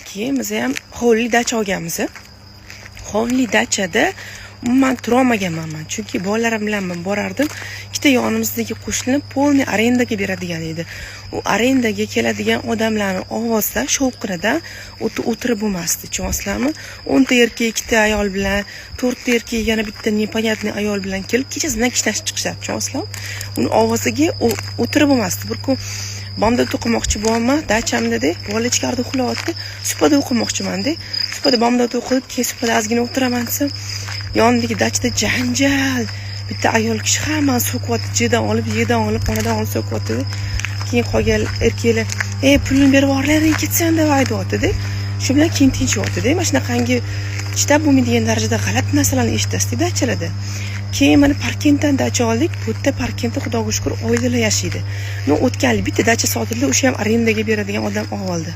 keyin biz ham hovli dacha olganmiz. Hovli dachada umuman tura olmaganman men, chunki bolalarim bilan men borardim. Ikkita yonimizdagi qo'shni polni arendaga beradigan edi. U arendaga keladigan odamlarning ovozida, shovqinida o'tirib bo'lmasdi. Tushunasizlarmi? 10 ta erkak, 2 ta ayol bilan, 4 ta erkak, yana bitta непонятный ayol bilan kelib kechasidan kishnashib chiqishadi. Tushunasizlarmi? Uni ovoziga o'tirib bo'lmasdi. Bir kun bomdod o'qimoqchi bo'lman, dachamda-da, bola ichkarida uxlayapti. Supada o'qimoqchiman-da. Supada bomdod o'qib, keyin supada ozgina o'tiraman desam, yonidagi dachada janjal. Bitta ayol kishi hammani so'kyapti, yerdan olib, xonadan olib so'kyapti. Keyin qolgan erkaklar, pulni berib yuborlaring, ketsan deb aytayapti-da. Shu bilan keyin tinchyapti-da. Mana shunaqangi chidab bo'lmaydigan darajada g'alati narsalarni eshitasiz dachalarda. Keyin mana Parkentdan dacha oldik. Bu yerda Parkentda Xudoga shukr oilalar yashaydi. O'tganlik bitta dacha sotildi, o'sha ham arendaga beradigan odam oldi.